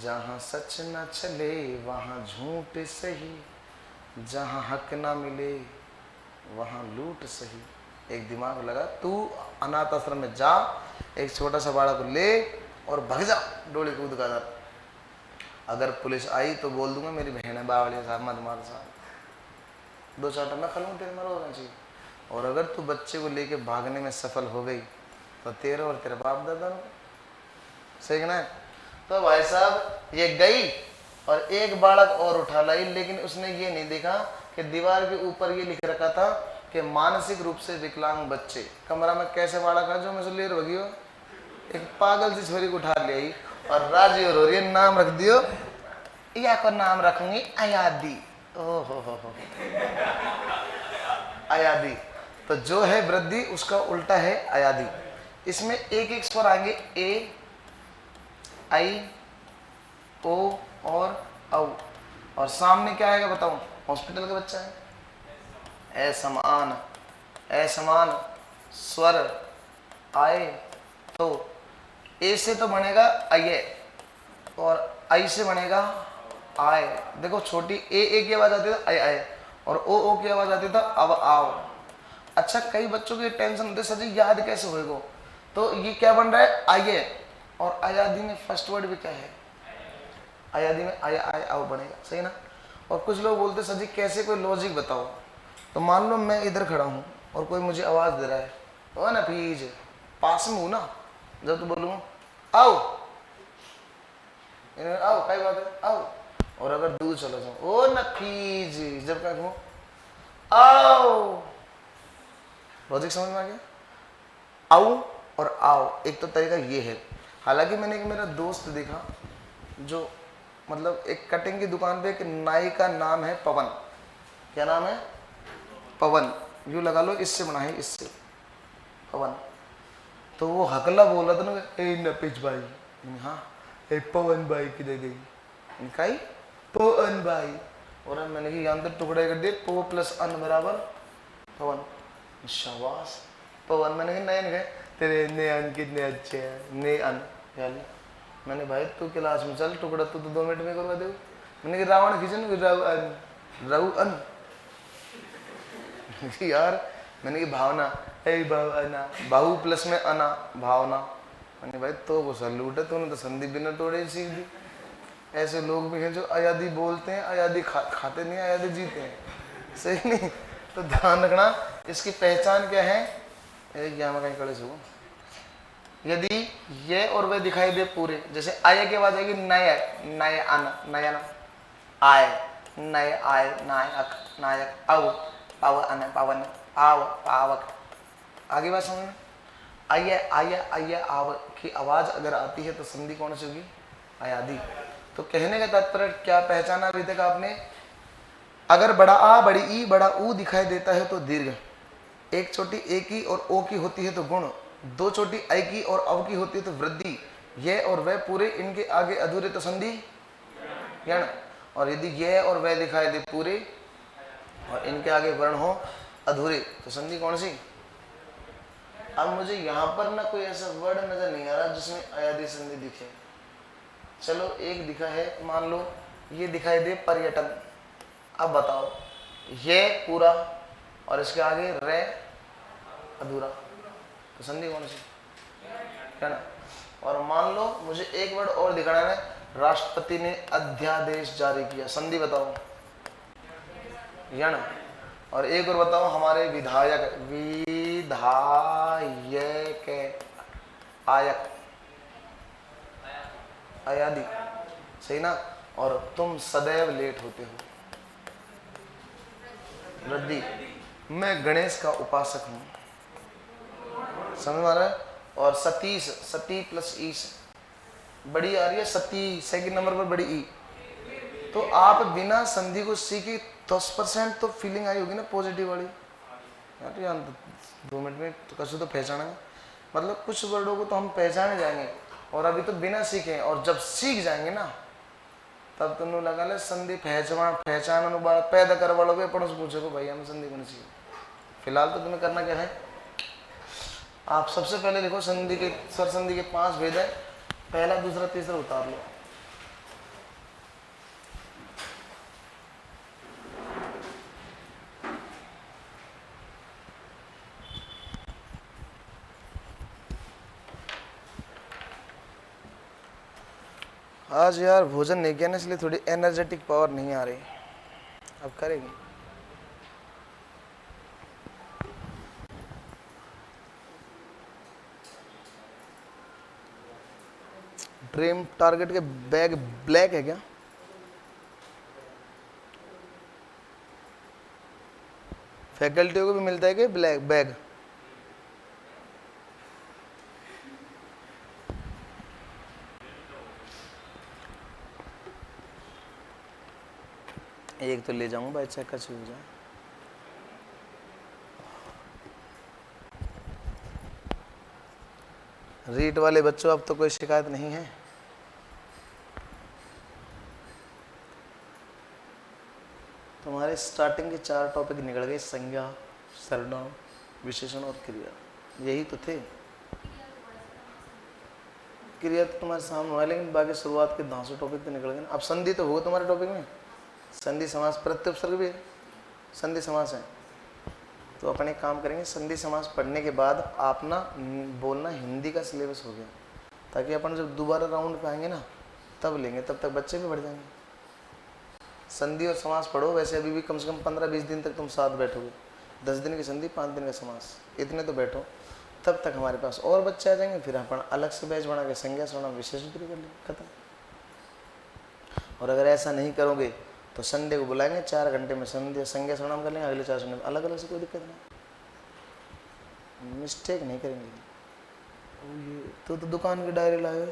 S1: जहाँ सच न चले वहाँ झूठ सही, जहाँ हक ना मिले वहाँ लूट सही। एक दिमाग लगा, तू अनाथ आश्रम में जा, एक छोटा सा बालक को ले और भग जा डोली कूद का दर। अगर पुलिस आई तो बोल दूंगा मेरी बहन है बावली साहब, मत मार साहब, दो चाटा मैं खलूँ, तेरे मरो होना चाहिए। और अगर तू बच्चे को लेके भागने में सफल हो गई तो तेरा और तेरे बाप दादा ने सही ना है। तो भाई साहब ये गई और एक बालक और उठा लाई, लेकिन उसने ये नहीं देखा कि दीवार के ऊपर ये लिख रखा था कि मानसिक रूप से विकलांग बच्चे। कमरा में कैसे बालक है जो मुझे ले रही हो, एक पागल सी छोरी को उठा ले आई और राजी और हो रही है, नाम रख दियो, या को नाम रखूंगी अयादी। ओहो अयादी। तो जो है वृद्धि उसका उल्टा है अयादी। इसमें एक एक स्वर आएंगे, ए, आई, ओ और औ, और सामने क्या आएगा बताओ, हॉस्पिटल का बच्चा है, असमान, असमान स्वर आए तो ए से तो बनेगा अये और आई से बनेगा आए। देखो छोटी ए की आवाज आती था आए आए, और ओ की आवाज आती था अब आओ। अच्छा कई बच्चों की टेंशन होती है सर जी याद कैसे होएगा, तो ये क्या बन रहा है आइए, और अयादी में फर्स्ट वर्ड भी क्या है, अयादी में आया आए आओ बनेगा, सही ना। और कुछ लोग बोलते सर जी कैसे, कोई लॉजिक बताओ। तो मान लो मैं इधर खड़ा हूँ और कोई मुझे आवाज दे रहा है, ओ ना प्लीज, पास में हूँ ना, जब तो बोलूँ आओ, आओ कई बात है आओ, और अगर दूर चला जाऊँ ओ ना प्लीज, जब क्या कहूँ आओ। लॉजिक समझ में आ गया, आओ और आओ एक तो तरीका ये है। हालांकि मैंने एक मेरा दोस्त देखा जो मतलब एक कटिंग की दुकान पे एक नाई का नाम है पवन, क्या नाम है पवन, यूँ लगा लो इससे बना है इससे पवन। तो वो हकला बोल रहा था ना, ए नपिच भाई, हाँ ए पवन भाई की दे गई, इनका ही पवन भाई, और मैंने कि यहाँ तक टुकड़े कर दिए, पो प्लस अन बराबर पवन, शाबाश पवन। मैंने कहा नयन गए तेरे ने अन कितने अच्छे हैं, ने अन यार। मैंने भाई तू क्लास में चल, टुकड़ा तू तो 2 मिनट में करवा दे। मैंने कहा रावण खींचन राव अन यार। मैंने कहा भावना ए भावना, बाहु प्लस में अना भावना। मैंने भाई तो वो सलूट है, तूने तो संधि बिना तोड़े सीख दी। ऐसे लोग भी हैं जो अयादी बोलते हैं, अयादी खाते नहीं, अयादी जीते हैं, सही नहीं। तो ध्यान रखना इसकी पहचान क्या है, यहाँ मैं कहीं खड़े से हूँ। यदि ये और वे दिखाई दे पूरे, जैसे आय की आवाज आएगी नय, नय अन नयन, आय नय आय नायक नायक, अव पवन पवन आव पावक। आगे बात समझ में, आय आय आय आव की आवाज अगर आती है तो संधि कौन सी होगी, अयादी। तो कहने का तात्पर्य क्या पहचाना अभी तक आपने, अगर बड़ा आ बड़ी ई बड़ा ऊ दिखाई देता है तो दीर्घ, एक छोटी ए की और ओ की होती है तो गुण, 2 छोटी आई की और अव की होती है तो वृद्धि, ये और वह पूरे इनके आगे अधूरे तो संधि यण। और यदि ये और वह दिखाई दे पूरे और इनके आगे वर्ण हो अधूरे तो संधि कौन सी। अब मुझे यहाँ पर ना कोई ऐसा वर्ड नजर नहीं आ रहा जिसमें अयादी संधि दिखे, चलो एक दिखा है, मान लो ये दिखाई दे पर्यटन। अब बताओ ये पूरा और इसके आगे रे अधूरा, तो संधि कौन सी है ना। और मान लो मुझे एक वर्ड और दिखाना है, राष्ट्रपति ने अध्यादेश जारी किया, संधि बताओ यण। और एक और बताओ हमारे विधायक, विधायक आयक अयादि, सही ना। और तुम सदैव लेट होते हो, वृद्धि। मैं गणेश का उपासक हूं, समझ में आ रहा है। और सतीश, सती प्लस ईश, बड़ी आ रही है सती, सेकंड नंबर पर बड़ी ई। तो आप बिना संधि को सीखे 10% तो फीलिंग आई होगी ना पॉजिटिव वाली। यार 2 मिनट में तो कसू तो पहचानेंगे, मतलब कुछ वर्डों को तो हम पहचाने जाएंगे, और अभी तो बिना सीखे। और जब सीख जाएंगे ना तब तुमने लगा ले संधि पहचान अनुबार पैदा कर वालोगे अपन से पूछोगे भाई हमें संधि कौन सी है। फिलहाल तो तुम्हें करना क्या है, आप सबसे पहले देखो संधि के, स्वर संधि के 5 भेद है, पहला दूसरा तीसरा उतार लो। आज यार भोजन नहीं किया ना, इसलिए थोड़ी एनर्जेटिक पावर नहीं आ रही, अब करेंगे। ड्रीम टारगेट के बैग ब्लैक है क्या? फैकल्टियों को भी मिलता है कि ब्लैक बैग? एक तो ले जाऊंगा भाई, चेक का हो जाए। रीट वाले बच्चों अब तो कोई शिकायत नहीं है। तुम्हारे स्टार्टिंग के 4 टॉपिक निकल गए, संज्ञा, सर्वनाम, विशेषण और क्रिया, यही तो थे। क्रिया तो तुम्हारे सामने हुआ, लेकिन बाकी शुरुआत के 200 टॉपिक तो निकल गए ना। अब संधि तो होगा तुम्हारे टॉपिक में, संधि समास प्रत्युपसर्ग भी है, संधि समास है। तो अपन एक काम करेंगे, संधि समास पढ़ने के बाद आप ना बोलना हिंदी का सिलेबस हो गया, ताकि अपन जब दोबारा राउंड पे आएंगे ना तब लेंगे, तब तक बच्चे भी बढ़ जाएंगे। संधि और समास पढ़ो, वैसे अभी भी कम से कम 15-20 दिन तक तुम साथ बैठोगे, 10 दिन की संधि 5 दिन का समास, इतने तो बैठो, तब तक हमारे पास और बच्चे आ जाएंगे। फिर अपन अलग से बैच बना के संज्ञा सर्वनाम विशेषण कर लेंगे, खत्म। और अगर ऐसा नहीं करोगे तो संडे को बुलाएंगे, 4 घंटे में संध्या संज्ञा सर्वनाम कर लेंगे, अगले 4 घंटे में अलग अलग से, कोई दिक्कत नहीं, मिस्टेक नहीं करेंगे। ये तो दुकान की डायरी लाए,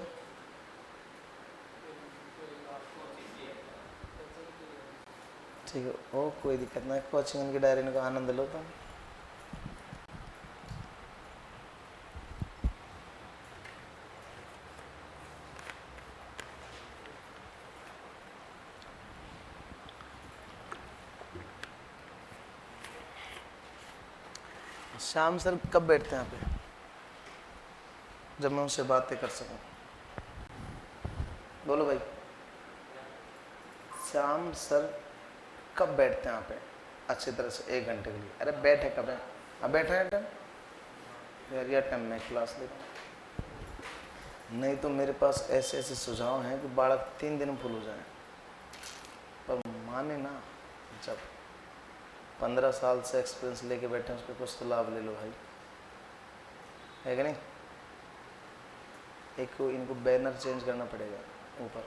S1: ठीक है, ओ कोई दिक्कत नहीं, कोचिंग की डायरी का आनंद लो तुम। श्याम सर कब बैठते हैं यहाँ पे, जब मैं उनसे बातें कर सकूं? बोलो भाई, श्याम सर कब बैठते हैं यहाँ पे अच्छी तरह से 1 घंटे के लिए? अरे बैठे कब है, अब बैठे हैं टाइम यार, यह टाइम मैं क्लास ले रहा हूँ। नहीं तो मेरे पास ऐसे ऐसे सुझाव हैं कि बालक 3 दिन में फुल हो जाए, पर माने ना। जब 15 साल से एक्सपीरियंस लेके बैठे हैं, उसको कुछ तो लाभ ले लो भाई, है कि नहीं। एक को इनको बैनर चेंज करना पड़ेगा ऊपर,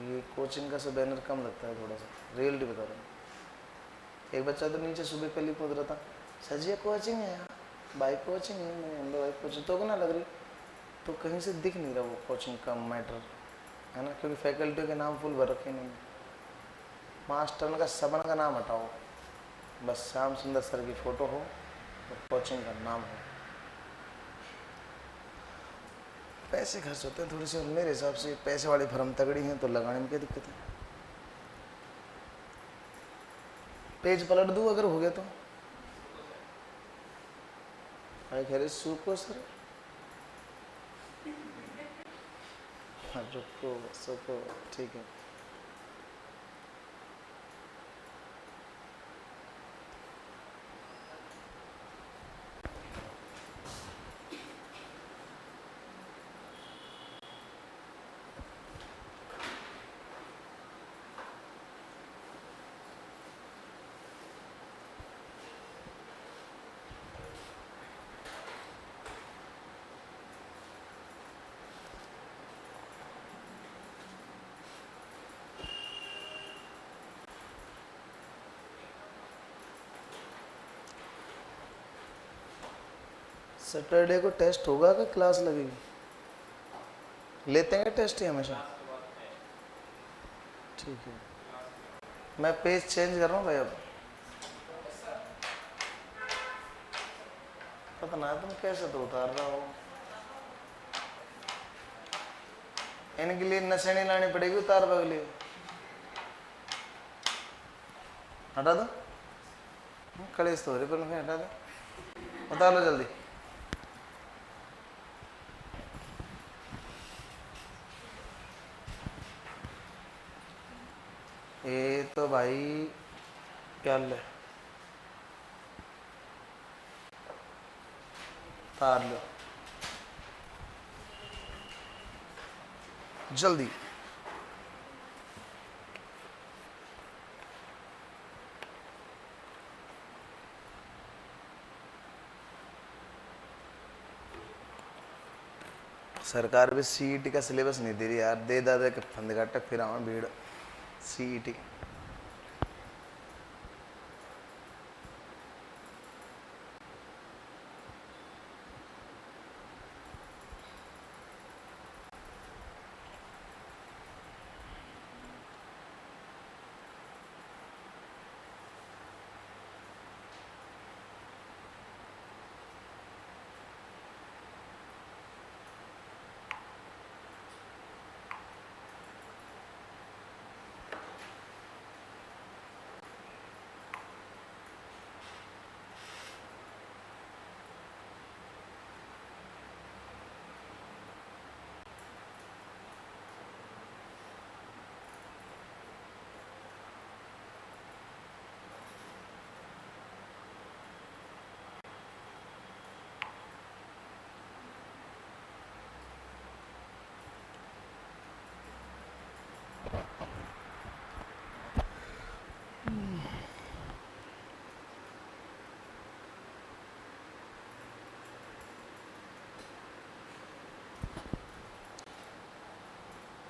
S1: ये कोचिंग का से बैनर कम लगता है थोड़ा सा, रियलिटी बता रहा हूँ। एक बच्चा तो नीचे सुबह कल ही कूद रहा था, सर जी कोचिंग है यार, बाइक कोचिंग है, मैंने हम बाइक कोचिंग तो ना लग रही, तो कहीं से दिख नहीं रहा वो कोचिंग का मैटर, है ना, क्योंकि फैकल्टी के नाम फुल भर रखे नहीं। मास्टर का सबन का नाम हटाओ, बस श्याम सुंदर सर की फ़ोटो हो और कोचिंग का नाम हो। पैसे खर्च होते हैं थोड़े से, मेरे हिसाब से पैसे वाली फर्म तगड़ी हैं तो लगाने में क्या दिक्कत है। पेज पलट दूँ अगर हो गया तो? अरे खैर सूको सर, रुको सुको, ठीक है। सैटरडे को टेस्ट होगा कि क्लास लगेगी? लेते हैं टेस्ट ही हमेशा? ठीक है, मैं पेज चेंज कर रहा हूँ भाई। अब पता ना तुम कैसे तो उतार रहा हो। इनके लिए नशे नहीं लानी पड़ेगी उतार के लिए। हटा दो कड़े तो पर हटा दो, उतार लो जल्दी। ये तो भाई क्या ले, तार लो जल्दी। सरकार भी सीईटी का सिलेबस नहीं दे रही यार, दे दादा के फंद घाटे फिर आवा भीड़ सीईटी।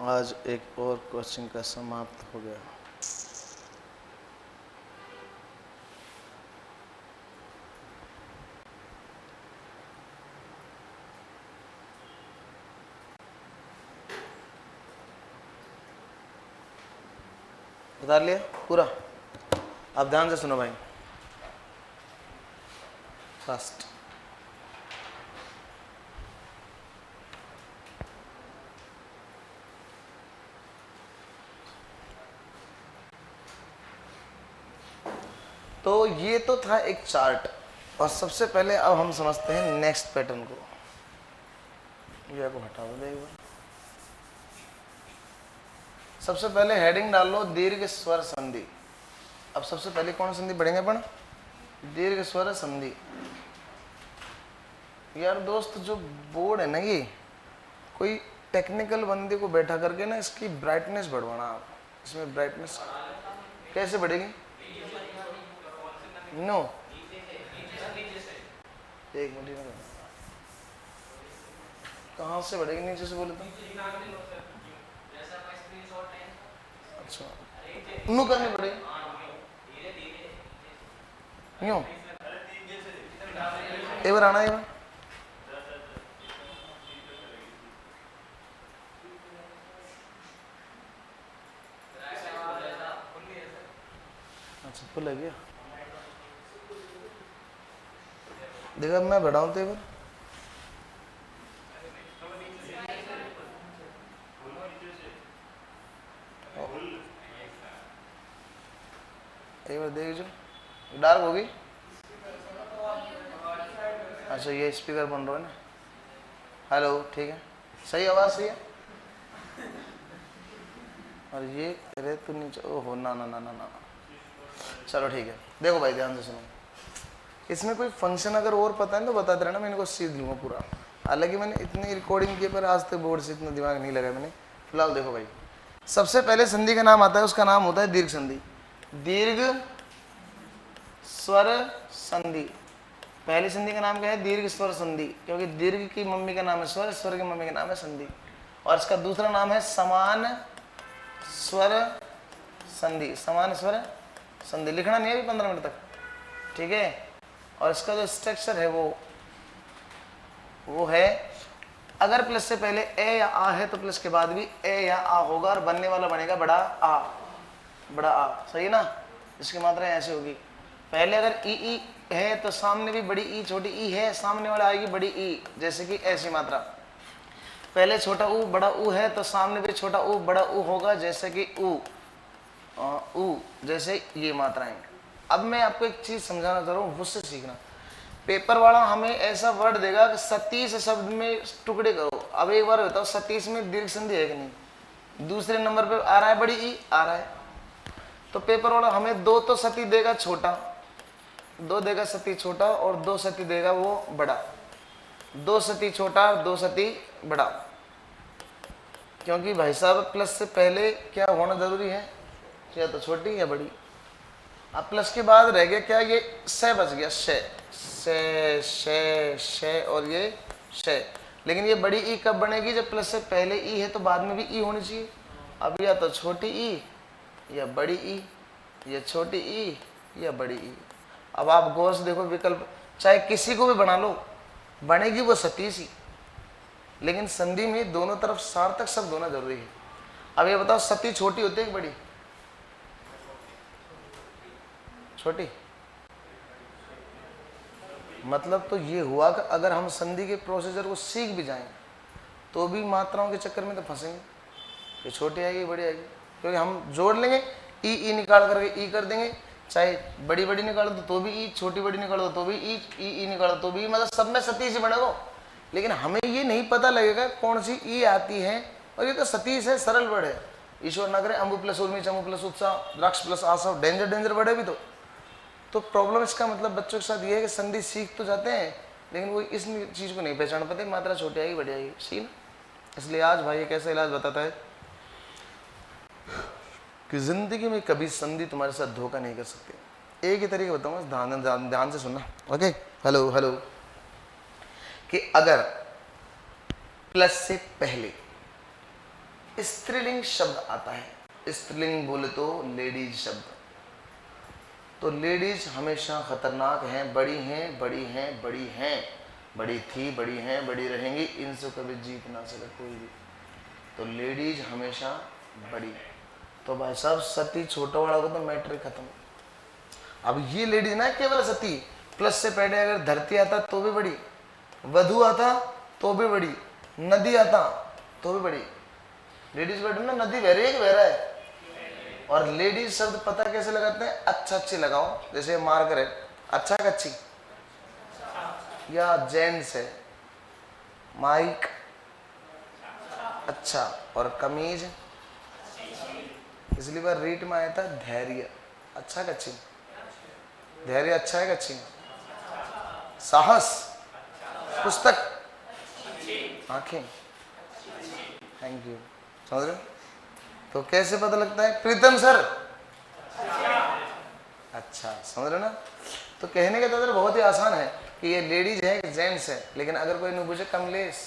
S1: आज एक और कोचिंग का समाप्त हो गया। उतार लिया पूरा? अब ध्यान से सुनो भाई। फर्स्ट तो ये तो था एक चार्ट, और सबसे पहले अब हम समझते हैं नेक्स्ट पैटर्न को। ये को हटा दो एक बार। सबसे पहले हेडिंग डाल लो दीर्घ स्वर संधि। अब सबसे पहले कौन संधि पढ़ेंगे अपन? दीर्घ स्वर संधि। यार दोस्त जो बोर्ड है ना, ये कोई टेक्निकल बंदे को बैठा करके ना इसकी ब्राइटनेस बढ़वाना। आप इसमें ब्राइटनेस कैसे बढ़ेगी? नो एक मिनट में कहाँ से बढ़ेगी? नीचे से बोले तो अच्छा नो करनी पड़ेगी। यूं एक बार आना, एक बार अच्छा फुल है क्या? देखा मैं बढ़ाऊं तो एक बार। एक बार देख जो डार्क होगी। अच्छा ये स्पीकर बन रहा है ना। हेलो ठीक है, सही आवाज़ सही है। और ये रे तो नीचे, ओहो ना ना ना ना ना। चलो ठीक है, देखो भाई ध्यान से सुनो, इसमें कोई फंक्शन अगर और पता है तो बताते रहना, मैं इनको सीख लूँगा पूरा। हालांकि मैंने इतनी रिकॉर्डिंग की पर आज तक बोर्ड से इतना दिमाग नहीं लगा मैंने। फिलहाल देखो भाई, सबसे पहले संधि का नाम आता है, उसका नाम होता है दीर्घ संधि। दीर्घ स्वर संधि, पहली संधि का नाम क्या है? दीर्घ स्वर संधि, क्योंकि दीर्घ की मम्मी का नाम है स्वर, स्वर की मम्मी का नाम है संधि। और इसका दूसरा नाम है समान स्वर संधि, समान स्वर संधि। लिखना नहीं है अभी 15 मिनट तक, ठीक है। और इसका जो स्ट्रक्चर है वो है, अगर प्लस से पहले ए या आ है तो प्लस के बाद भी ए या आ होगा, और बनने वाला बनेगा बड़ा आ, बड़ा आ, सही है ना। इसकी मात्रा ऐसे होगी, पहले अगर ई है तो सामने भी बड़ी ई, छोटी ई है, सामने वाला आएगी बड़ी ई, जैसे कि ऐसी मात्रा। पहले छोटा ऊ बड़ा ऊ है तो सामने भी छोटा ऊ बड़ा ऊ होगा, जैसे कि ऊ, जैसे ये मात्राएं। अब मैं आपको एक चीज समझाना चाह रहा हूँ, मुझसे सीखना। पेपर वाला हमें ऐसा वर्ड देगा कि 37 शब्द में टुकड़े करो। अब एक बार बताओ 37 में दीर्घ संधि है कि नहीं? दूसरे नंबर पे आ रहा है बड़ी ई, आ रहा है, तो पेपर वाला हमें 2 तो सती देगा छोटा, 2 देगा सती छोटा, और 2 सती देगा वो बड़ा। 2 सती छोटा, 2 सती बड़ा, क्योंकि भाई साहब प्लस से पहले क्या होना जरूरी है? या तो छोटी या बड़ी। अब प्लस के बाद रह गया क्या? ये से बच गया, से और ये से। लेकिन ये बड़ी ई कब बनेगी? जब प्लस से पहले ई है तो बाद में भी ई होनी चाहिए। अब या तो छोटी ई या बड़ी ई, या छोटी ई या बड़ी ई। अब आप गौर से देखो विकल्प, चाहे किसी को भी बना लो, बनेगी वो सती सी, लेकिन संधि में दोनों तरफ सार्थक शब्द होना जरूरी है। अब ये बताओ, सती छोटी होती है कि बड़ी? छोटी। मतलब तो ये हुआ कि अगर हम संधि के प्रोसीजर को सीख भी जाएं तो भी मात्राओं के चक्कर में तो फंसेंगे, ये छोटी आएगी बड़ी आएगी, क्योंकि हम जोड़ लेंगे, ई निकाल करके ई कर देंगे, चाहे बड़ी बड़ी निकालो तो भी ई, छोटी बड़ी निकालो तो भी ई निकालो तो भी, मतलब सब में सती से बनेगा। लेकिन हमें ये नहीं पता लगेगा कौन सी ई आती है, और ये तो सतीश है, सरल वर्ड है। ईश्वर न करे अम्बु प्लस उर्मी, चमु प्लस उत्साह, द्राक्ष प्लस आशा, डेंजर वर्ड है भी। तो प्रॉब्लम इसका मतलब बच्चों के साथ ये है कि संधि सीख तो जाते हैं, लेकिन वो इस चीज को नहीं पहचान पाते, मात्रा छोटी आएगी बड़ी आएगी, सीन। इसलिए आज भाई एक ऐसा इलाज बताता है कि जिंदगी में कभी संधि तुम्हारे साथ धोखा नहीं कर सकती। एक ही तरीके बताऊंगा, ध्यान से सुनना, ओके। हेलो, कि अगर प्लस से पहले स्त्रीलिंग शब्द आता है, स्त्रीलिंग बोले तो लेडीज शब्द, तो लेडीज हमेशा खतरनाक हैं, बड़ी हैं, बड़ी हैं, बड़ी हैं, बड़ी थी, बड़ी हैं, बड़ी रहेंगी, इनसे कभी जीत ना सके कोई भी। तो लेडीज हमेशा बड़ी। तो भाई साहब सती छोटा वाला को तो मैटर खत्म। अब ये लेडीज ना केवल सती, प्लस से पहले अगर धरती आता तो भी बड़ी, वधु आता तो भी बड़ी, नदी आता तो भी बड़ी। लेडीज वर्ड ना, नदी बह रही है कि बह रहा है? और लेडीज शब्द पता कैसे लगाते हैं? अच्छा अच्छी लगाओ, जैसे मार्कर है, अच्छा कच्ची, या जेंट्स है माइक अच्छा, और कमीज, इसलिए बार रीट में आया था धैर्य, अच्छा कच्ची, धैर्य अच्छा है कच्ची, साहस, पुस्तक, आंखें, थैंक यू, समझ रहे हो? तो कैसे पता लगता है? प्रीतम सर अच्छा, समझ रहे ना? तो कहने का तात्पर्य बहुत ही आसान है कि ये लेडीज है कि जेंट्स है, लेकिन अगर कोई नहीं पूछे कमलेश,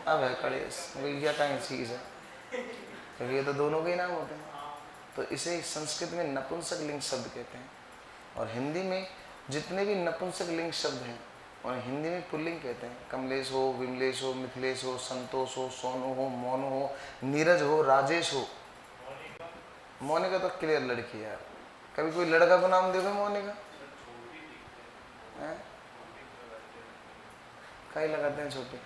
S1: अब है कलेश, क्या कहीं चीज है, क्योंकि ये तो दोनों के ही नाम होते हैं। तो इसे संस्कृत में नपुंसक लिंग शब्द कहते हैं, और हिंदी में जितने भी नपुंसक लिंग शब्द हैं और हिंदी में पुल्लिंग कहते हैं। कमलेश हो, विमलेश हो, मिथिलेश हो, संतोष हो, सोनू हो, मोनू हो, नीरज हो, राजेश हो। मोनिका तो क्लियर लड़की है यार, कभी कोई लड़का को नाम देखो मोनिका? कहीं लगाते हैं छोटे।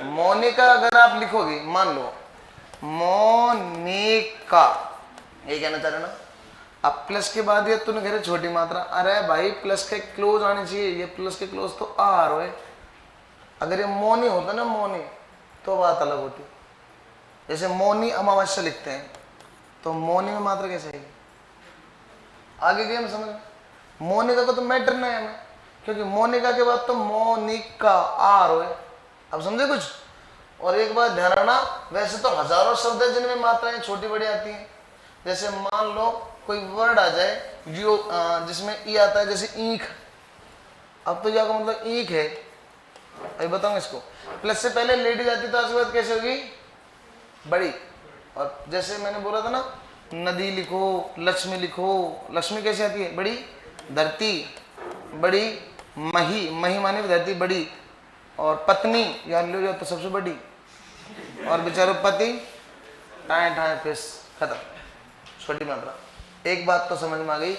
S1: मोनिका अगर आप लिखोगे, मान लो मोनिका, ये कहना चाह रहे ना? अब प्लस के बाद ये तूने कह रहे छोटी मात्रा, अरे भाई प्लस के क्लोज आनी चाहिए, ये प्लस के क्लोज तो आ रहे, अगर ये मौनी होता ना मौनी तो बात अलग होती। जैसे मौनी अमावस्या लिखते हैं तो मौनी में मात्रा कैसे आएगी? आगे गए हम समझ। मोनिका का तो मैटर नहीं है हमें, क्योंकि मोनिका के बाद तो मोनिका आर हो। अब समझे कुछ? और एक बात ध्यान रखना, वैसे तो हजारों शब्द है जिनमें मात्राएं छोटी बड़ी आती हैं। जैसे मान लो कोई वर्ड आ जाए जो जिसमें ई आता है, जैसे ईख। अब तो क्या मतलब ईख है, अभी बताऊंगा इसको। प्लस से पहले लेडी आती तो उसके बाद कैसे होगी? बड़ी। और जैसे मैंने बोला था ना, नदी लिखो, लक्ष्मी लिखो। लक्ष्मी कैसे आती है? बड़ी। धरती बड़ी, मही, मही माने धरती बड़ी। और पत्नी यार लो जाओ तो सबसे बड़ी। और बेचारो पति टाए टाए फिस, खत्म, छोटी मात्रा। एक बात तो समझ में आ गई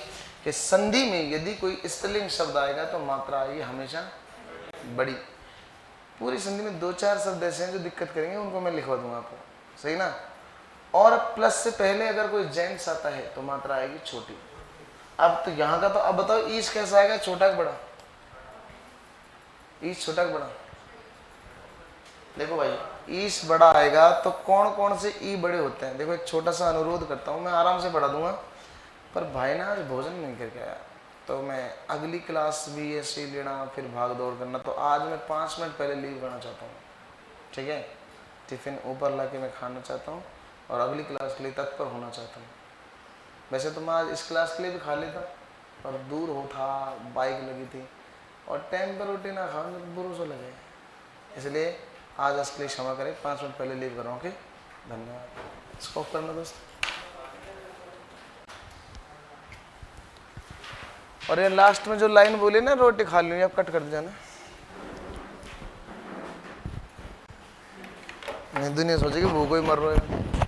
S1: कि संधि में यदि कोई स्त्रीलिंग शब्द आएगा तो मात्रा आएगी हमेशा बड़ी। पूरी संधि में 2-4 शब्द ऐसे हैं जो दिक्कत करेंगे, उनको मैं लिखवा दूंगा आपको, सही ना। और प्लस से पहले अगर कोई जेंट्स आता है तो मात्रा आएगी छोटी। अब तो यहाँ का तो अब बताओ ईश कैसा आएगा? छोटा कि बड़ा? ईश छोटा कि बड़ा? देखो भाई, ईश बड़ा आएगा तो कौन कौन से ई बड़े होते हैं? देखो एक छोटा सा अनुरोध करता हूँ, मैं आराम से पढ़ा दूंगा, पर भाई ना आज भोजन नहीं करके आया, तो मैं अगली क्लास भी ऐसे ही लेना, फिर भाग दौड़ करना, तो आज मैं 5 मिनट पहले लीव करना चाहता हूँ, ठीक है? टिफिन ऊपर ला के मैं खाना चाहता हूँ और अगली क्लास के लिए तत्पर होना चाहता हूँ। वैसे तो मैं आज इस क्लास के लिए भी खा लेता, पर दूर हो था, बाइक लगी थी, और टाइम पर रोटी ना खाओ तो बुरा सा लगे, इसलिए आज इसके लिए क्षमा करें, 5 मिनट पहले लीव कर रहा हूँ। ओके, धन्यवाद। इसको ऑफ करना दोस्त। और ये लास्ट में जो लाइन बोली ना, रोटी खा ली, आप कट कर दे जाना, नहीं दुनिया सोचेगी भूखो ही मर रहे हैं।